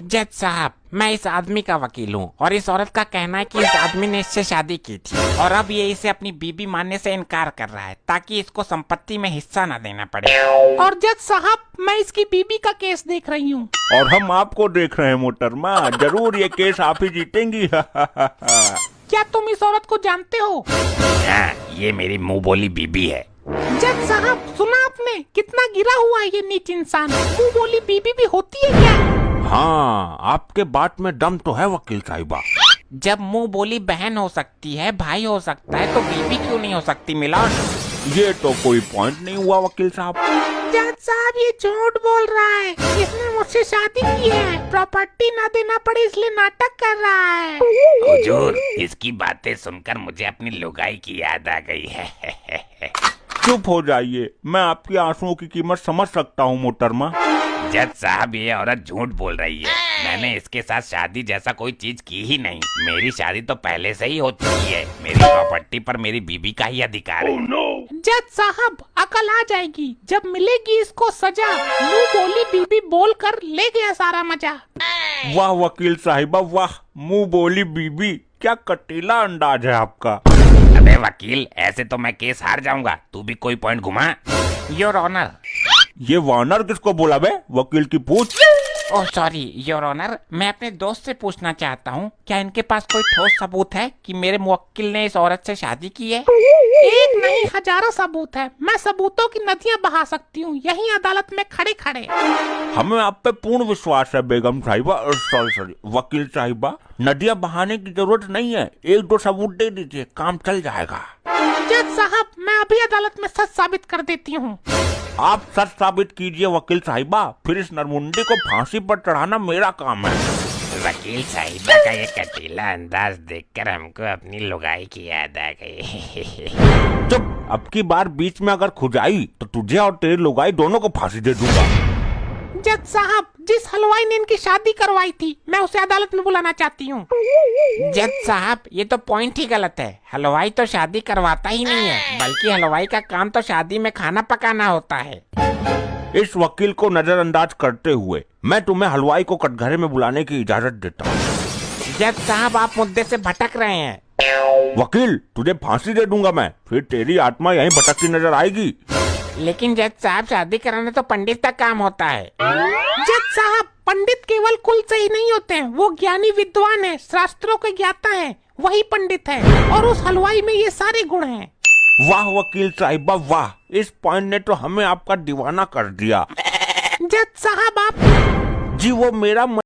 जज साहब, मैं इस आदमी का वकील हूँ और इस औरत का कहना है कि इस आदमी ने इससे शादी की थी और अब ये इसे अपनी बीबी मानने से इनकार कर रहा है ताकि इसको संपत्ति में हिस्सा न देना पड़े। और जज साहब, मैं इसकी बीबी का केस देख रही हूँ। और हम आपको देख रहे हैं मोहतरमा, जरूर ये केस आप ही जीतेंगी। क्या तुम इस औरत को जानते हो? हाँ, ये मेरी मुंह बोली बीबी है। जज साहब, सुना आपने? कितना गिरा हुआ है ये नीच इंसान। मुंह बोली बीबी भी होती है क्या? हाँ, आपके बात में दम तो है वकील साहिबा। जब मुंह बोली बहन हो सकती है, भाई हो सकता है, तो बीबी क्यों नहीं हो सकती मिलान? ये तो कोई पॉइंट नहीं हुआ वकील साहब। जज साहब, ये झूठ बोल रहा है। इसने मुझसे शादी की है, प्रॉपर्टी ना देना पड़े इसलिए नाटक कर रहा है। हुजूर, इसकी बातें सुनकर मुझे अपनी लुगाई की याद आ गई है। चुप हो जाइए, मैं आपकी आंसुओं की कीमत समझ सकता हूँ मोहतरमा। जज साहब, ये औरत झूठ बोल रही है। मैंने इसके साथ शादी जैसा कोई चीज की ही नहीं। मेरी शादी तो पहले से ही हो चुकी है। मेरी प्रॉपर्टी पर मेरी बीबी का ही अधिकार है। जज साहब, अकल आ जाएगी जब मिलेगी इसको सजा। मुंह बोली बीबी बोलकर ले गया सारा मजा। वाह वकील साहिबा वाह, मुंह बोली बीबी, क्या कटीला अंदाज है आपका। अबे वकील, ऐसे तो मैं केस हार जाऊंगा। तू भी कोई पॉइंट घुमा। Your honour. ये वानर किसको बोला बे? वकील की पूछ। ओह सॉरी योर ऑनर, मैं अपने दोस्त से पूछना चाहता हूँ, क्या इनके पास कोई ठोस सबूत है कि मेरे मुवक्किल ने इस औरत से शादी की है? एक नहीं, हजारों सबूत है। मैं सबूतों की नदियां बहा सकती हूँ यही अदालत में खड़े खड़े। हमें आप पे पूर्ण विश्वास है बेगम साहिबा, सॉरी वकील साहिबा। नदियां बहाने की जरूरत नहीं है, एक दो सबूत दे दीजिए, काम चल जाएगा। जज साहब, मैं अभी अदालत में सच साबित कर देती हूँ। आप सच साबित कीजिए वकील साहिबा, फिर इस नरमुंडी को फांसी पर चढ़ाना मेरा काम है। वकील साहिबा का ये कटीला अंदाज देखकर हमको अपनी लुगाई की याद आ गई। चुप, अब की बार बीच में अगर खुजाई तो तुझे और तेरी लुगाई दोनों को फांसी दे दूंगा। जज साहब, जिस हलवाई ने इनकी शादी करवाई थी, मैं उसे अदालत में बुलाना चाहती हूँ। जज साहब, ये तो पॉइंट ही गलत है। हलवाई तो शादी करवाता ही नहीं है, बल्कि हलवाई का काम तो शादी में खाना पकाना होता है। इस वकील को नजरअंदाज करते हुए मैं तुम्हें हलवाई को कटघरे में बुलाने की इजाजत देता हूँ। जज साहब, आप मुद्दे से भटक रहे हैं। वकील, तुझे फांसी दे दूंगा मैं, फिर तेरी आत्मा यहीं भटकती नजर आएगी। लेकिन जज साहब, शादी कराना तो पंडित का काम होता है। जज साहब, पंडित केवल कुल से ही नहीं होते हैं, वो ज्ञानी विद्वान है, शास्त्रों के ज्ञाता है, वही पंडित है। और उस हलवाई में ये सारे गुण हैं। वाह वकील साहिबा वाह, इस पॉइंट ने तो हमें आपका दीवाना कर दिया। जज साहब, आप जी वो मेरा